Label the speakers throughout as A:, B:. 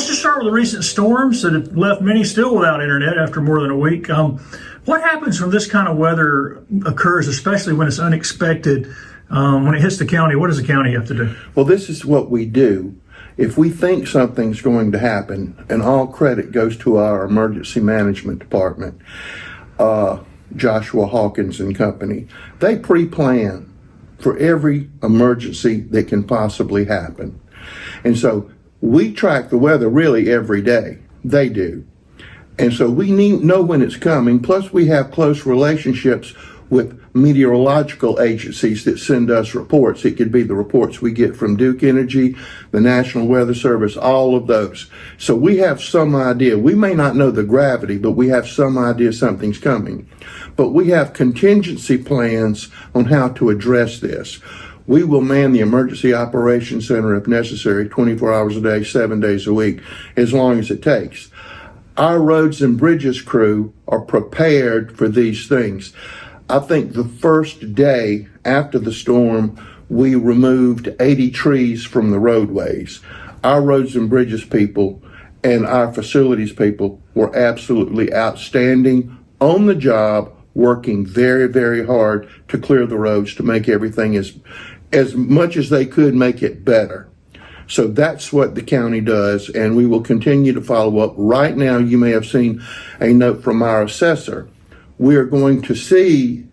A: let's just start with the recent storms that have left many still without internet after more than a week. What happens when this kind of weather occurs, especially when it's unexpected? When it hits the county, what does the county have to do?
B: Well, this is what we do. If we think something's going to happen, and all credit goes to our emergency management department, Joshua Hawkins and company, they pre-plan for every emergency that can possibly happen. And so we track the weather really every day. They do. And so we know when it's coming. Plus we have close relationships with meteorological agencies that send us reports. It could be the reports we get from Duke Energy, the National Weather Service, all of those. So we have some idea. We may not know the gravity, but we have some idea something's coming. But we have contingency plans on how to address this. We will man the Emergency Operations Center if necessary, 24 hours a day, 7 days a week, as long as it takes. Our roads and bridges crew are prepared for these things. I think the first day after the storm, we removed 80 trees from the roadways. Our roads and bridges people and our facilities people were absolutely outstanding, on the job, working very, very hard to clear the roads, to make everything as much as they could make it better. So that's what the county does, and we will continue to follow up. Right now, you may have seen a note from our assessor. We are going to see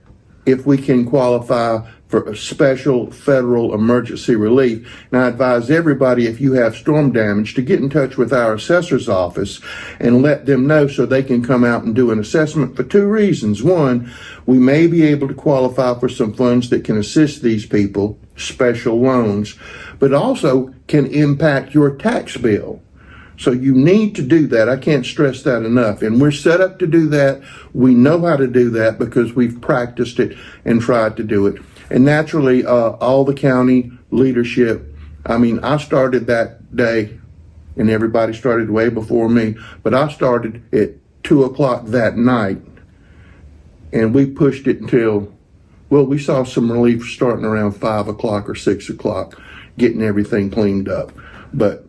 B: if we can qualify for a special federal emergency relief. And I advise everybody, if you have storm damage, to get in touch with our assessor's office and let them know so they can come out and do an assessment for two reasons. One, we may be able to qualify for some funds that can assist these people, special loans, but also can impact your tax bill. So you need to do that. I can't stress that enough. And we're set up to do that. We know how to do that because we've practiced it and tried to do it. And naturally, all the county leadership, I started that day, and everybody started way before me, but I started at 2 o'clock that night, and we pushed it until, we saw some relief starting around 5 o'clock or 6 o'clock, getting everything cleaned up. But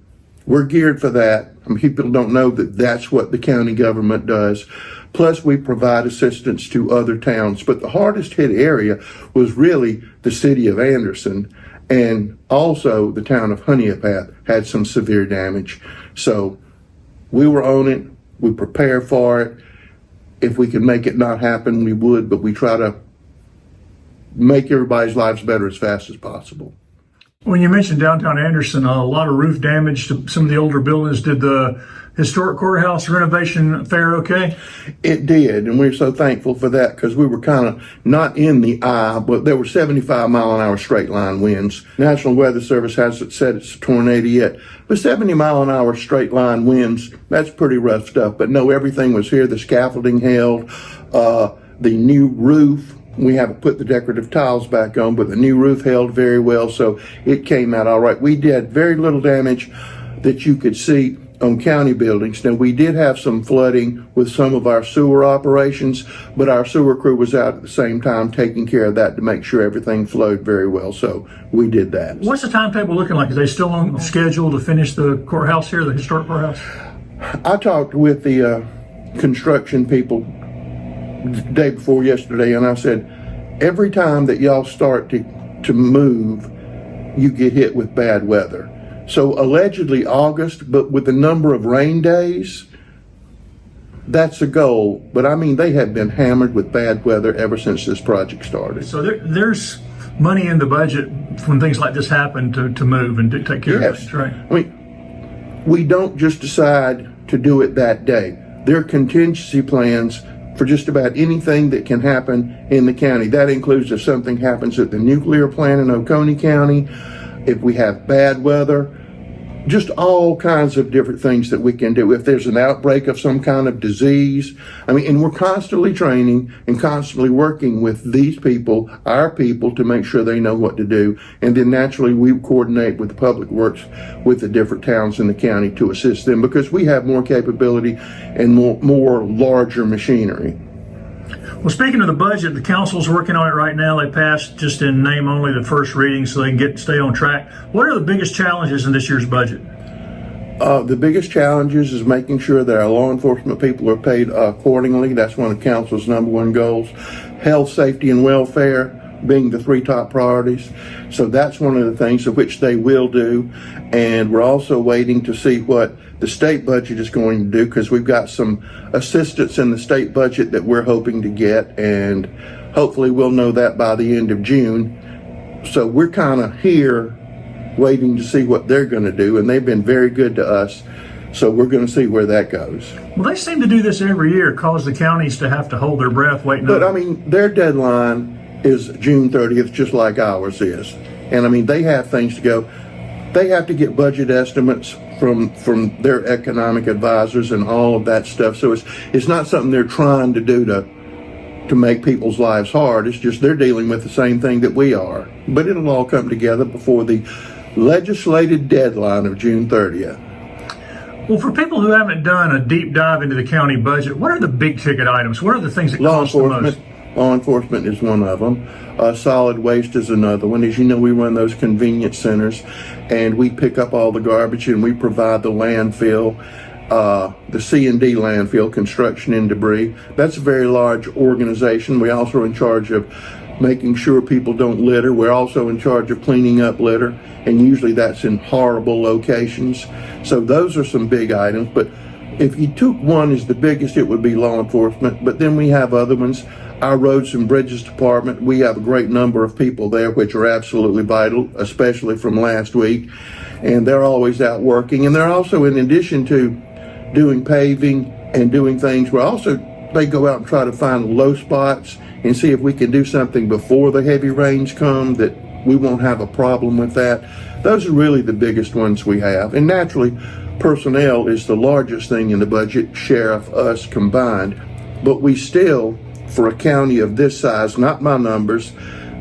B: we're geared for that. People don't know that that's what the county government does. Plus, we provide assistance to other towns. But the hardest hit area was really the city of Anderson, and also the town of Honeypath had some severe damage. So we were on it. We prepare for it. If we could make it not happen, we would, but we try to make everybody's lives better as fast as possible.
A: When you mentioned downtown Anderson, a lot of roof damage to some of the older buildings. Did the historic courthouse renovation fare okay?
B: It did, and we're so thankful for that because we were kind of not in the eye, but there were 75-mile-an-hour straight line winds. National Weather Service hasn't said it's a tornado yet, but 70-mile-an-hour straight line winds, that's pretty rough stuff. But no, everything was here. The scaffolding held, the new roof. We haven't put the decorative tiles back on, but the new roof held very well, so it came out all right. We did very little damage that you could see on county buildings. Now, we did have some flooding with some of our sewer operations, but our sewer crew was out at the same time taking care of that to make sure everything flowed very well, so we did that.
A: What's the timetable looking like? Is they still on schedule to finish the courthouse here, the historic courthouse?
B: I talked with the construction people the day before yesterday, and I said, every time that y'all start to move, you get hit with bad weather. So allegedly August, but with the number of rain days, that's a goal. But they have been hammered with bad weather ever since this project started.
A: So there's money in the budget when things like this happen to move and to take care of it, right?
B: We don't just decide to do it that day. There are contingency plans for just about anything that can happen in the county. That includes if something happens at the nuclear plant in Oconee County, if we have bad weather, just all kinds of different things that we can do. If there's an outbreak of some kind of disease, and we're constantly training and constantly working with these people, our people, to make sure they know what to do. And then naturally we coordinate with the Public Works with the different towns in the county to assist them because we have more capability and more larger machinery.
A: Well, speaking of the budget, the council's working on it right now. They passed just in name only the first reading so they can stay on track. What are the biggest challenges in this year's budget?
B: The biggest challenges is making sure that our law enforcement people are paid accordingly. That's one of council's number one goals. Health, safety, and welfare being the three top priorities. So that's one of the things of which they will do. And we're also waiting to see what the state budget is going to do, because we've got some assistance in the state budget that we're hoping to get, and hopefully we'll know that by the end of June. So we're kind of here waiting to see what they're going to do, and they've been very good to us. So we're going to see where that goes.
A: Well, they seem to do this every year, cause the counties to have to hold their breath waiting.
B: But I mean, their deadline is June 30th, just like ours is. And I mean, they have things to go. They have to get budget estimates from their economic advisors and all of that stuff. So it's not something they're trying to do to make people's lives hard. It's just they're dealing with the same thing that we are. But it'll all come together before the legislated deadline of June 30th.
A: Well, for people who haven't done a deep dive into the county budget, what are the big ticket items? What are the things that cost the most?
B: Law enforcement is one of them. Solid waste is another one. As you know, we run those convenience centers, and we pick up all the garbage, and we provide the landfill, the C&D landfill, construction and debris. That's a very large organization. We also are in charge of making sure people don't litter. We're also in charge of cleaning up litter, and usually that's in horrible locations. So those are some big items. But if you took one as the biggest, it would be law enforcement. But then we have other ones. Our roads and bridges department, we have a great number of people there, which are absolutely vital, especially from last week. And they're always out working. And they're also, in addition to doing paving and doing things, they go out and try to find low spots and see if we can do something before the heavy rains come, that we won't have a problem with that. Those are really the biggest ones we have. And naturally, personnel is the largest thing in the budget, sheriff, us combined. But we still, for a county of this size, not my numbers,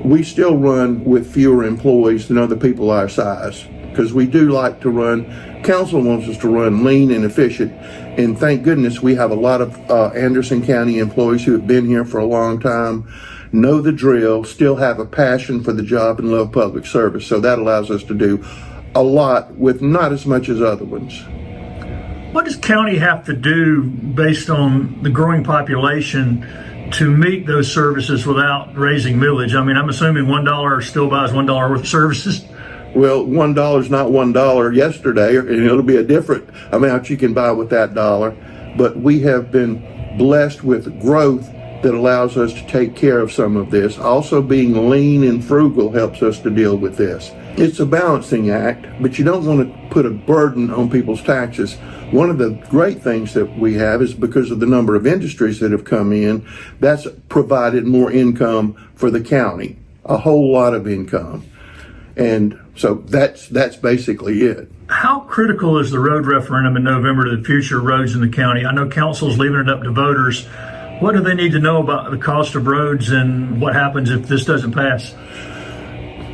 B: we still run with fewer employees than other people our size, because we do like to run, council wants us to run lean and efficient. And thank goodness we have a lot of Anderson County employees who have been here for a long time, know the drill, still have a passion for the job and love public service. So that allows us to do a lot with not as much as other ones.
A: What does county have to do based on the growing population to meet those services without raising millage? I mean, I'm assuming $1 still buys $1 worth of services.
B: Well, $1 is not $1 yesterday, and it'll be a different amount you can buy with that dollar. But we have been blessed with growth that allows us to take care of some of this. Also, being lean and frugal helps us to deal with this. It's a balancing act, but you don't want to put a burden on people's taxes. One of the great things that we have is because of the number of industries that have come in, that's provided more income for the county, a whole lot of income. And so that's basically it.
A: How critical is the road referendum in November to the future roads in the county? I know council's leaving it up to voters. What do they need to know about the cost of roads and what happens if this doesn't pass?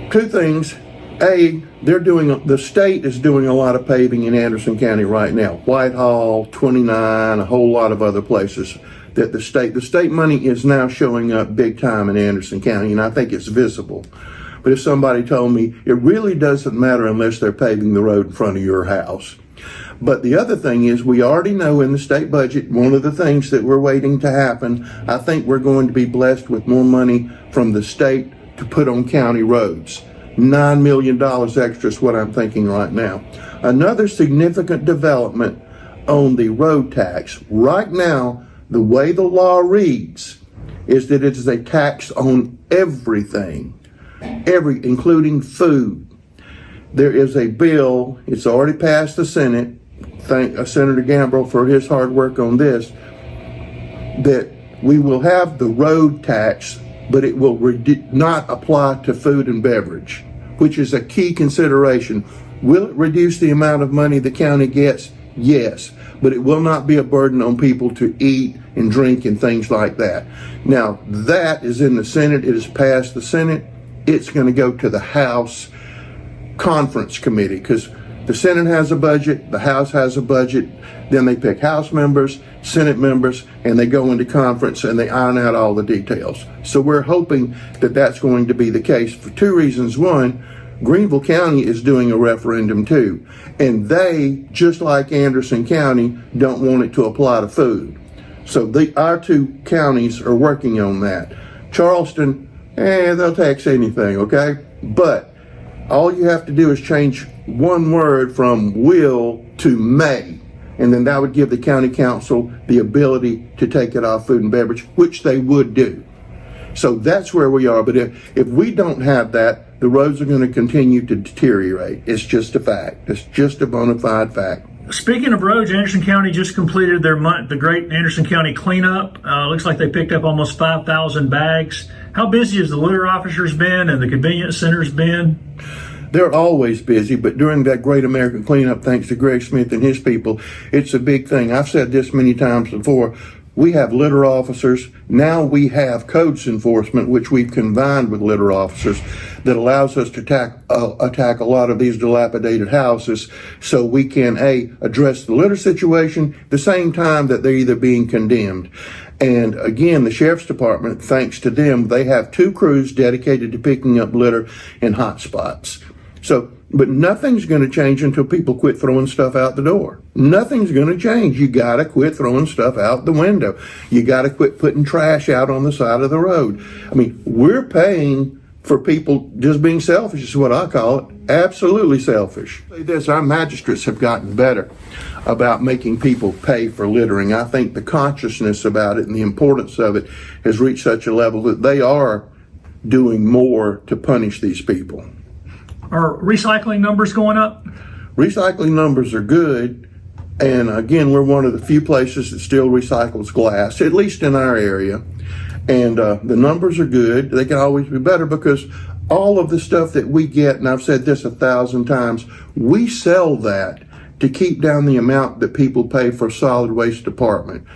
B: Two things. The state is doing a lot of paving in Anderson County right now. Whitehall, 29, a whole lot of other places that the state money is now showing up big time in Anderson County, and I think it's visible. But if somebody told me it really doesn't matter unless they're paving the road in front of your house. But the other thing is, we already know in the state budget, one of the things that we're waiting to happen, I think we're going to be blessed with more money from the state to put on county roads. $9 million extra is what I'm thinking right now. Another significant development on the road tax. Right now, the way the law reads is that it is a tax on everything, including food. There is a bill, it's already passed the Senate, thank Senator Gambrill for his hard work on this, that we will have the road tax, but it will not apply to food and beverage, which is a key consideration. Will it reduce the amount of money the county gets? Yes, but it will not be a burden on people to eat and drink and things like that. Now, that is in the Senate. It has passed the Senate. It's going to go to the House Conference Committee, because the Senate has a budget, the House has a budget, then they pick House members, Senate members, and they go into conference and they iron out all the details. So we're hoping that that's going to be the case for two reasons. One, Greenville County is doing a referendum too. And they, just like Anderson County, don't want it to apply to food. So our two counties are working on that. Charleston, they'll tax anything, okay? But all you have to do is change one word from will to may. And then that would give the county council the ability to take it off food and beverage, which they would do. So that's where we are. But if we don't have that, the roads are going to continue to deteriorate. It's just a fact. It's just a bona fide fact.
A: Speaking of roads, Anderson County just completed the Great Anderson County Cleanup. Looks like they picked up almost 5,000 bags. How busy has the litter officers been and the convenience centers been?
B: They're always busy, but during that Great American Cleanup, thanks to Greg Smith and his people, it's a big thing. I've said this many times before. We have litter officers. Now we have codes enforcement, which we've combined with litter officers, that allows us to attack a lot of these dilapidated houses so we can, address the litter situation at the same time that they're either being condemned. And again, the Sheriff's Department, thanks to them, they have 2 crews dedicated to picking up litter in hot spots. But nothing's going to change until people quit throwing stuff out the door. Nothing's going to change. You got to quit throwing stuff out the window. You got to quit putting trash out on the side of the road. I mean, we're paying for people just being selfish, is what I call it. Absolutely selfish. Our magistrates have gotten better about making people pay for littering. I think the consciousness about it and the importance of it has reached such a level that they are doing more to punish these people.
A: Are recycling numbers going up?
B: Recycling numbers are good. And again, we're one of the few places that still recycles glass, at least in our area. And the numbers are good. They can always be better because all of the stuff that we get, and I've said this 1,000 times, we sell that to keep down the amount that people pay for solid waste department.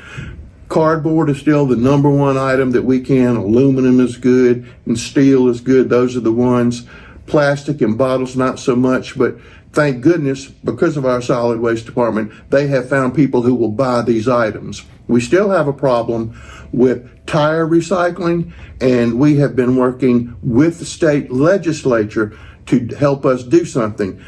B: Cardboard is still the number one item that we can. Aluminum is good and steel is good. Those are the ones. Plastic and bottles, not so much, but thank goodness, because of our solid waste department, they have found people who will buy these items. We still have a problem with tire recycling, and we have been working with the state legislature to help us do something.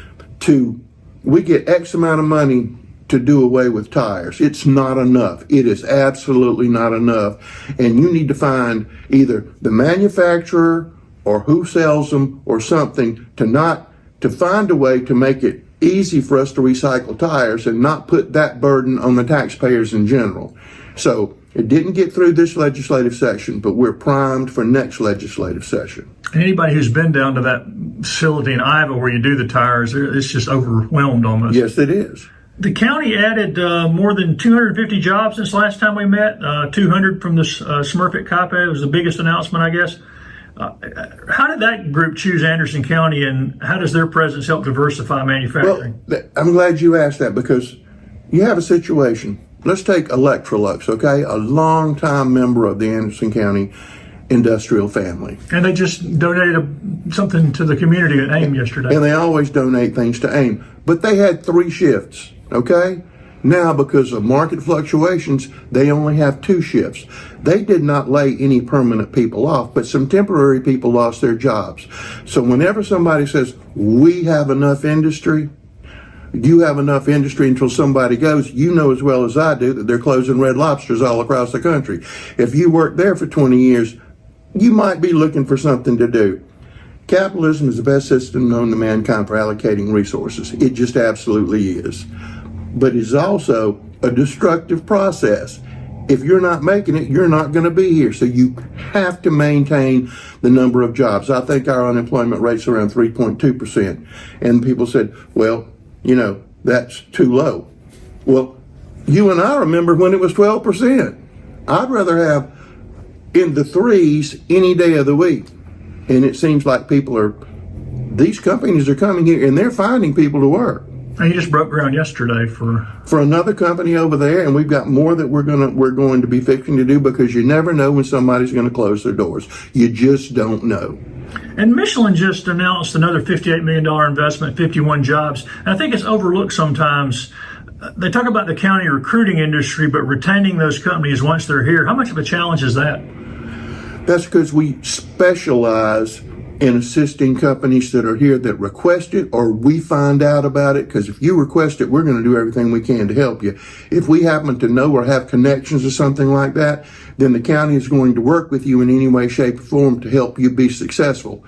B: We get X amount of money to do away with tires. It's not enough. It is absolutely not enough. And you need to find either the manufacturer or who sells them or something to find a way to make it easy for us to recycle tires and not put that burden on the taxpayers in general. So it didn't get through this legislative session, but we're primed for next legislative session.
A: Anybody who's been down to that facility in Iowa where you do the tires, it's just overwhelmed almost.
B: Yes, it is.
A: The county added more than 250 jobs since last time we met, 200 from the Smurfit Kappa. It was the biggest announcement, I guess. How did that group choose Anderson County, and how does their presence help diversify manufacturing?
B: Well, I'm glad you asked that because you have a situation. Let's take Electrolux, okay? A longtime member of the Anderson County industrial family.
A: And they just donated something to the community at AIM yesterday.
B: And they always donate things to AIM. But they had 3 shifts, okay? Now, because of market fluctuations, they only have 2 shifts. They did not lay any permanent people off, but some temporary people lost their jobs. So whenever somebody says, we have enough industry, you have enough industry until somebody goes, you know as well as I do that they're closing Red Lobsters all across the country. If you worked there for 20 years, you might be looking for something to do. Capitalism is the best system known to mankind for allocating resources. It just absolutely is. But it's also a destructive process. If you're not making it, you're not going to be here. So you have to maintain the number of jobs. I think our unemployment rate's around 3.2%. And people said, well, that's too low. Well, you and I remember when it was 12%. I'd rather have in the 3s any day of the week. And it seems like these companies are coming here and they're finding people to work.
A: And you just broke ground yesterday
B: for another company over there, and we've got more that we're going to be fixing to do because you never know when somebody's going to close their doors. You just don't know.
A: And Michelin just announced another $58 million investment, 51 jobs. And I think it's overlooked sometimes. They talk about the county recruiting industry, but retaining those companies once they're here, how much of a challenge is that?
B: That's because we specialize in assisting companies that are here that request it, or we find out about it, because if you request it, we're going to do everything we can to help you. If we happen to know or have connections or something like that, then the county is going to work with you in any way, shape, or form to help you be successful.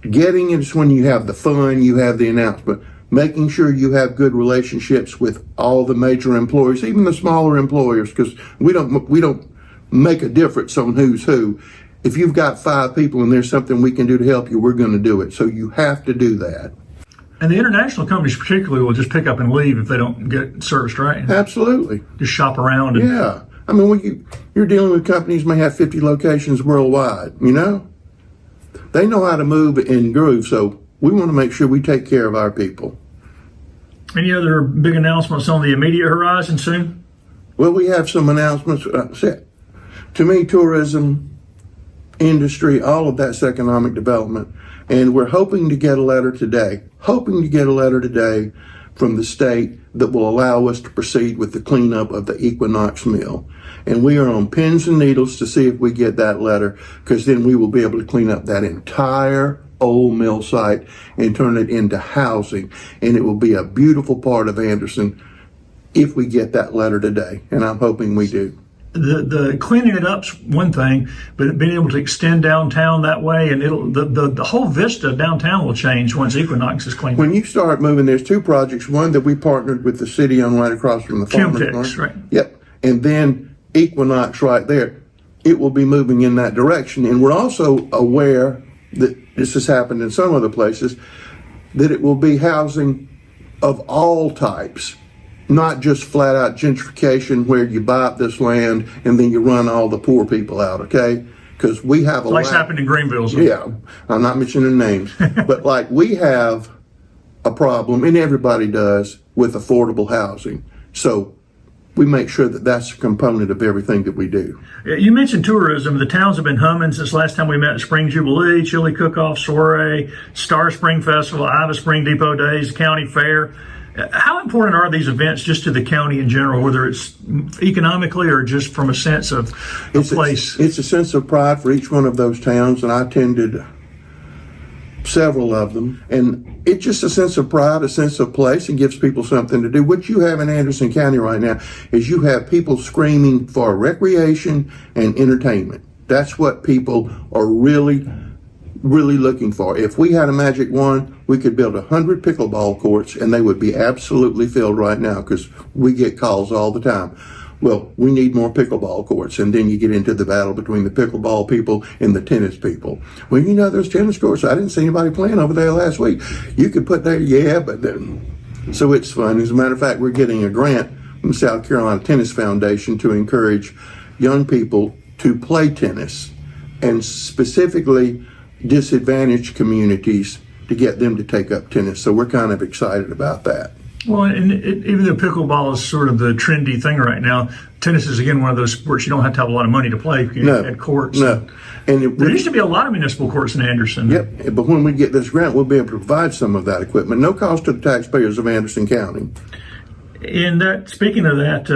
B: Getting it is when you have the fun, you have the announcement. Making sure you have good relationships with all the major employers, even the smaller employers, because we don't make a difference on who's who. If you've got 5 people and there's something we can do to help you, we're going to do it. So you have to do that.
A: And the international companies particularly will just pick up and leave if they don't get serviced right.
B: Absolutely.
A: Just shop around. And,
B: Yeah. I mean, when you're dealing with companies may have 50 locations worldwide, you know? They know how to move and groove, so we want to make sure we take care of our people.
A: Any other big announcements on the immediate horizon soon?
B: Well, we have some announcements. To me, tourism, industry, all of that's economic development. And we're hoping to get a letter today from the state that will allow us to proceed with the cleanup of the Equinox mill. And we are on pins and needles to see if we get that letter, because then we will be able to clean up that entire old mill site and turn it into housing. And it will be a beautiful part of Anderson if we get that letter today. And I'm hoping we do.
A: The cleaning it up's one thing, but being able to extend downtown that way, and the whole vista of downtown will change once Equinox is cleaned.
B: When you start moving, there's 2 projects. One that we partnered with the city on right across from the farmer's
A: Chemtex,
B: market.
A: right?
B: Yep. And then Equinox right there. It will be moving in that direction. And we're also aware that this has happened in some other places, that it will be housing of all types. Not just flat out gentrification where you buy up this land and then you run all the poor people out, okay? Because we have a
A: Like
B: lot.
A: happened in Greenville. So.
B: Yeah, I'm not mentioning names, but like we have a problem, and everybody does, with affordable housing. So we make sure that that's a component of everything that we do.
A: You mentioned tourism. The towns have been humming since last time we met at Spring Jubilee, Chili Cook-Off, Soiree, Star Spring Festival, Iowa Spring Depot Days, County Fair. How important are these events just to the county in general, whether it's economically or just from a sense of a place?
B: It's a sense of pride for each one of those towns, and I attended several of them. And it's just a sense of pride, a sense of place, and gives people something to do. What you have in Anderson County right now is you have people screaming for recreation and entertainment. That's what people are really looking for. If we had a magic wand, we could build 100 pickleball courts and they would be absolutely filled right now, because we get calls all the time. Well, we need more pickleball courts. And then you get into the battle between the pickleball people and the tennis people. Well, you know, there's tennis courts. I didn't see anybody playing over there last week. You could put there, yeah, but then, so it's fun. As a matter of fact, we're getting a grant from the South Carolina Tennis Foundation to encourage young people to play tennis, and specifically disadvantaged communities, to get them to take up tennis. So we're kind of excited about that.
A: Well, and even though pickleball is sort of the trendy thing right now, tennis is, again, one of those sports you don't have to have a lot of money to play. You can add courts.
B: No. And
A: there used to be a lot of municipal courts in Anderson.
B: Yep. But when we get this grant, we'll be able to provide some of that equipment. No cost to the taxpayers of Anderson County.
A: And that, speaking of that,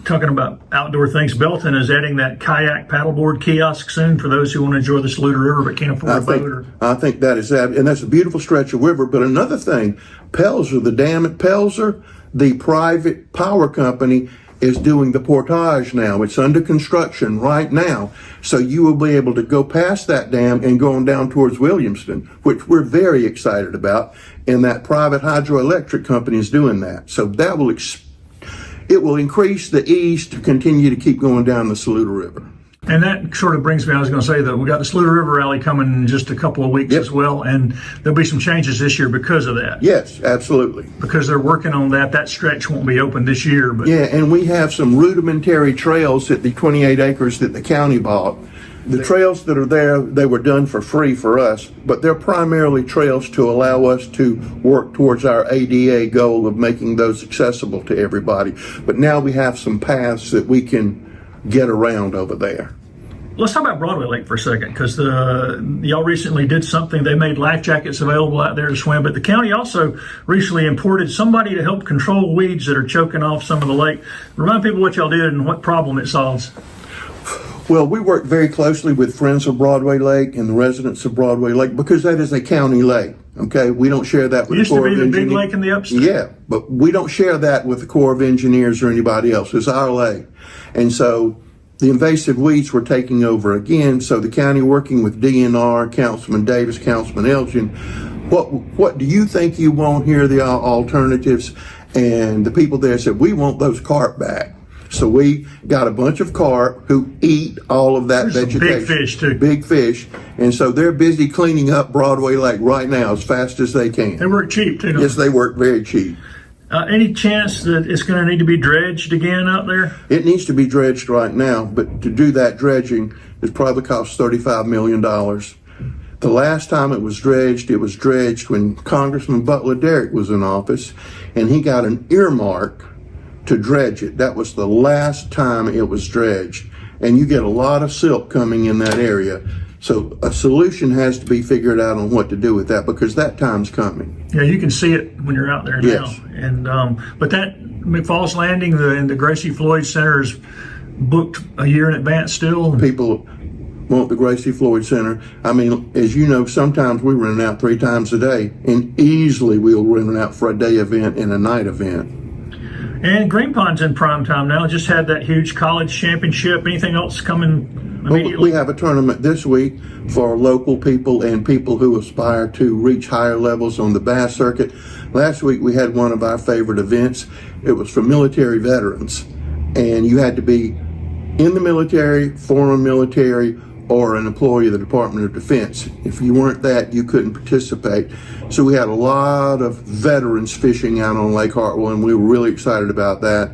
A: talking about outdoor things, Belton is adding that kayak paddleboard kiosk soon for those who want to enjoy the Saluda River but can't afford a boat.
B: I think that is, and that's a beautiful stretch of river. But another thing, Pelzer, the dam at Pelzer, the private power company, is doing the portage now. It's under construction right now. So you will be able to go past that dam and go on down towards Williamston, which we're very excited about. And that private hydroelectric company is doing that. So that will, it will increase the ease to continue to keep going down the Saluda River.
A: And that sort of brings me, I was going to say that we got the Saluda River Rally coming in just a couple of weeks as well, and there'll be some changes this year because of that.
B: Yes, absolutely.
A: Because they're working on that. That stretch won't be open this year. But
B: yeah, and we have some rudimentary trails at the 28 acres that the county bought. The trails that are there, they were done for free for us, but they're primarily trails to allow us to work towards our ADA goal of making those accessible to everybody. But now we have some paths that we can get around over there.
A: Let's talk about Broadway Lake for a second, because y'all recently did something. They made life jackets available out there to swim, but the county also recently imported somebody to help control weeds that are choking off some of the lake. Remind people what y'all did and what problem it solves.
B: Well, we work very closely with Friends of Broadway Lake and the residents of Broadway Lake because that is a county lake. Okay, we don't share that with
A: Used
B: the
A: to
B: Corps
A: be
B: of
A: the
B: Engineers.
A: big lake in the upstate.
B: Yeah, but we don't share that with the Corps of Engineers or anybody else. It's our lake. And so the invasive weeds were taking over again. So the county, working with DNR, Councilman Davis, Councilman Elgin, what do you think you want here, the alternatives? And the people there said, we want those carp back. So we got a bunch of carp who eat all of that
A: There's some
B: vegetation.
A: big fish too.
B: Big fish. And so they're busy cleaning up Broadway Lake right now as fast as they can.
A: They work cheap too. Don't
B: Yes, they work very cheap.
A: Any chance that it's going to need to be dredged again out there?
B: It needs to be dredged right now, but to do that dredging, it probably costs $35 million. The last time it was dredged when Congressman Butler Derrick was in office, and he got an earmark to dredge it. That was the last time it was dredged. And you get a lot of silt coming in that area. So a solution has to be figured out on what to do with that because that time's coming.
A: Yeah, you can see it when you're out there
B: Yes.
A: now. And but that McFalls Landing and the Gracie Floyd Center is booked a year in advance still.
B: People want the Gracie Floyd Center. I mean, as you know, sometimes we rent out 3 times a day, and easily we'll rent it out for a day event and a night event.
A: And Green Pond's in prime time now. Just had that huge college championship. Anything else coming immediately?
B: We have a tournament this week for local people and people who aspire to reach higher levels on the bass circuit. Last week we had one of our favorite events. It was for military veterans, and you had to be in the military, former military, or an employee of the Department of Defense. If you weren't that, you couldn't participate. So we had a lot of veterans fishing out on Lake Hartwell, and we were really excited about that.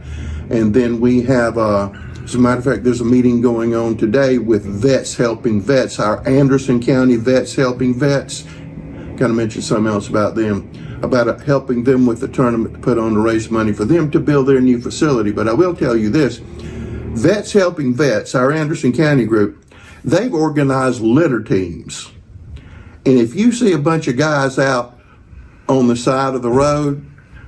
B: And then we have, as a matter of fact, there's a meeting going on today with Vets Helping Vets, our Anderson County Vets Helping Vets. Kind of mention something else about them, about helping them with the tournament to put on to raise money for them to build their new facility. But I will tell you this, Vets Helping Vets, our Anderson County group, they've organized litter teams. And if you see a bunch of guys out on the side of the road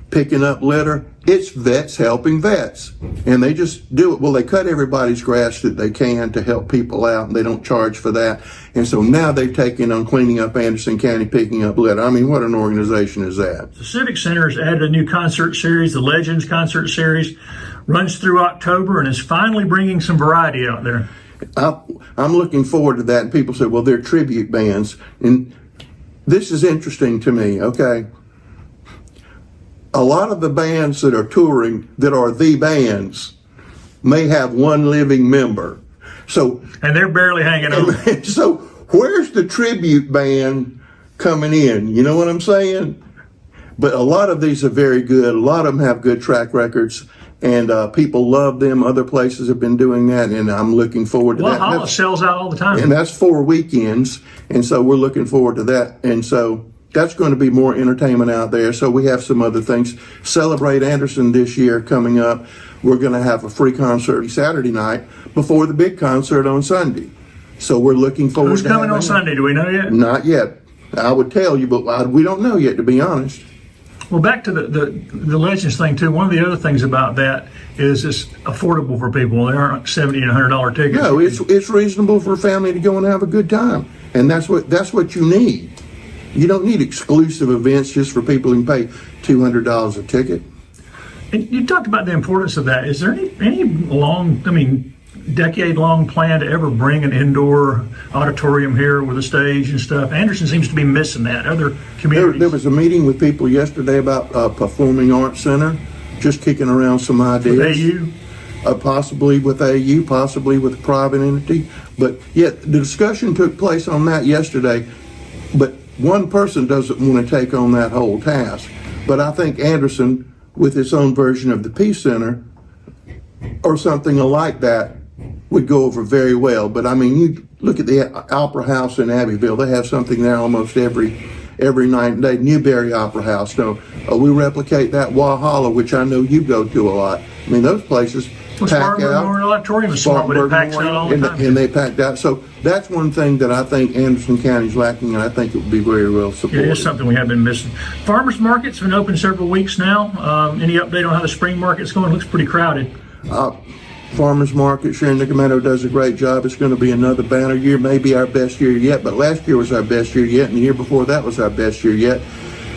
B: picking up litter, it's Vets Helping Vets. And they just do it. Well, they cut everybody's grass that they can to help people out, and they don't charge for that. And so now they've taken on cleaning up Anderson County, picking up litter. I mean, what an organization is that?
A: The Civic Center has added a new concert series, the Legends concert series, runs through October and is finally bringing some variety out there.
B: I'm looking forward to that. And people say, well, they're tribute bands. And this is interesting to me, okay? A lot of the bands that are touring, that are the bands, may have one living member. So,
A: And they're barely hanging on.
B: so where's the tribute band coming in? You know what I'm saying? But a lot of these are very good. A lot of them have good track records. And people love them. Other places have been doing that, and I'm looking forward to that.
A: Valhalla sells out all the time.
B: And that's 4 weekends, and so we're looking forward to that. And so that's going to be more entertainment out there. So we have some other things. Celebrate Anderson this year coming up. We're going to have a free concert Saturday night before the big concert on Sunday. So we're looking forward
A: Who's
B: to
A: coming
B: having
A: on Sunday? Do we know yet?
B: Not yet. I would tell you, but we don't know yet, to be honest.
A: Well, back to the Legends thing too. One of the other things about that is it's affordable for people. They aren't $70 and $100 tickets.
B: No, it's reasonable for a family to go and have a good time, and that's what you need. You don't need exclusive events just for people who can pay $200 a ticket.
A: And you talked about the importance of that. Is there any decade-long plan to ever bring an indoor auditorium here with a stage and stuff? Anderson seems to be missing that. Other communities.
B: There was a meeting with people yesterday about Performing Arts Center, just kicking around some ideas.
A: AU?
B: Possibly with AU, possibly with a private entity. But yet the discussion took place on that yesterday. But one person doesn't want to take on that whole task. But I think Anderson, with its own version of the Peace Center, or something like that, would go over very well. But I mean, you look at the Opera House in Abbeville, they have something there almost every night and day. Newberry Opera House, no, we replicate that. Walhalla, which I know you go to a lot. I mean, those places pack
A: Spartanburg
B: out.
A: Memorial Auditorium is small, but it packs out all the time.
B: And they packed out. So that's one thing that I think Anderson County's lacking, and I think it would be very well supported.
A: It is something we have been missing. Farmers market's been open several weeks now. Any update on how the spring market's going? It looks pretty crowded.
B: farmers market. Sharon Niccometto does a great job. It's going to be another banner year, maybe our best year yet, but last year was our best year yet, and the year before that was our best year yet.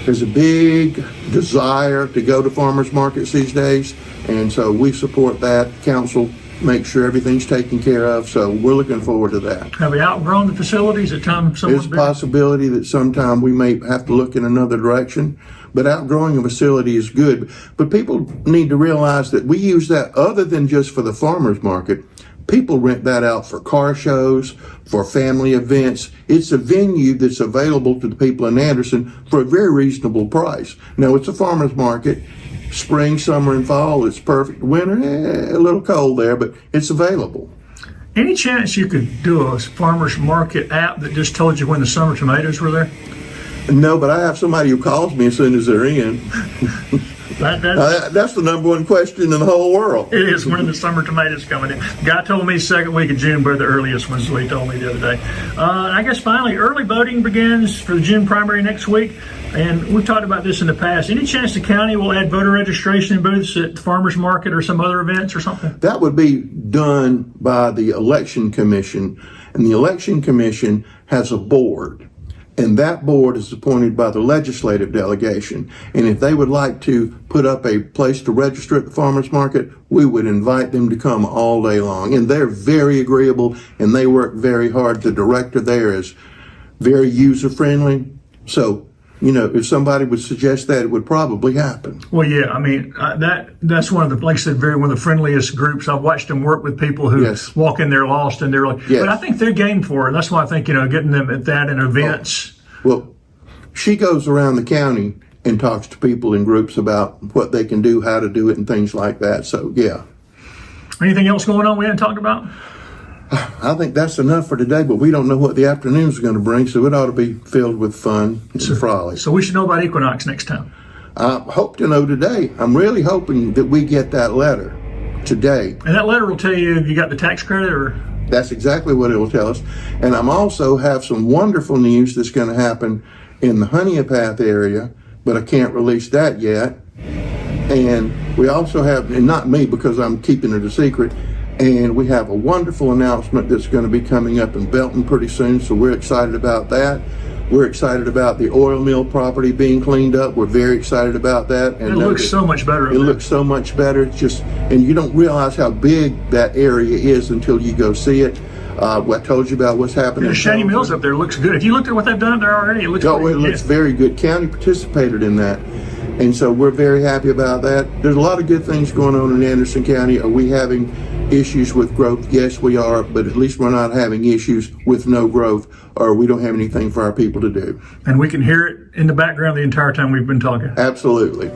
B: There's a big desire to go to farmers markets these days, and so we support that. Council makes sure everything's taken care of, so we're looking forward to that.
A: Have we outgrown the facilities at time somewhat
B: There's a
A: bigger?
B: possibility that sometime we may have to look in another direction, but outgrowing a facility is good. But people need to realize that we use that other than just for the farmers market. People rent that out for car shows, for family events. It's a venue that's available to the people in Anderson for a very reasonable price. Now, it's a farmer's market. Spring, summer, and fall, it's perfect. Winter, a little cold there, but it's available.
A: Any chance you could do a farmer's market app that just told you when the summer tomatoes were there?
B: No, but I have somebody who calls me as soon as they're in. That's the number one question in the whole world.
A: It is when the summer tomatoes coming in. Guy told me second week of June were the earliest ones, so he told me the other day. I guess finally, early voting begins for the June primary next week, and we've talked about this in the past. Any chance the county will add voter registration booths at the farmers market or some other events or something?
B: That would be done by the election commission, and the election commission has a board. And that board is appointed by the legislative delegation. And if they would like to put up a place to register at the farmers market, we would invite them to come all day long. And they're very agreeable and they work very hard. The director there is very user friendly. So, if somebody would suggest that, it would probably happen.
A: Well, yeah, I mean, that's one of the, like I said, one of the friendliest groups. I've watched them work with people who
B: Yes.
A: walk in there lost and they're like,
B: Yes.
A: but I think they're game for it. That's why I think, getting them at that in events.
B: Well, she goes around the county and talks to people in groups about what they can do, how to do it, and things like that. So, yeah.
A: Anything else going on we hadn't talked about?
B: I think that's enough for today, but we don't know what the afternoon's going to bring, so it ought to be filled with fun and frolic.
A: So we should know about Equinox next time.
B: I hope to know today. I'm really hoping that we get that letter today.
A: And that letter will tell you if you got the tax credit or...
B: That's exactly what it will tell us. And I'm also have some wonderful news that's going to happen in the Honeypath area, but I can't release that yet. And we also have, and not me because I'm keeping it a secret, and we have a wonderful announcement that's going to be coming up in Belton pretty soon, so we're excited about that. We're excited about the oil mill property being cleaned up. We're very excited about that. And
A: It looks so much better.
B: It looks so much better. It's just, and you don't realize how big that area is until you go see it. I told you about what's happening.
A: The Shady Mills up there looks good. If you looked at what they've done up there already, it looks
B: Oh,
A: pretty
B: it looks
A: good.
B: very good. County participated in that. And so we're very happy about that. There's a lot of good things going on in Anderson County. Are we having issues with growth? Yes, we are, but at least we're not having issues with no growth, or we don't have anything for our people to do.
A: And we can hear it in the background the entire time we've been talking.
B: Absolutely.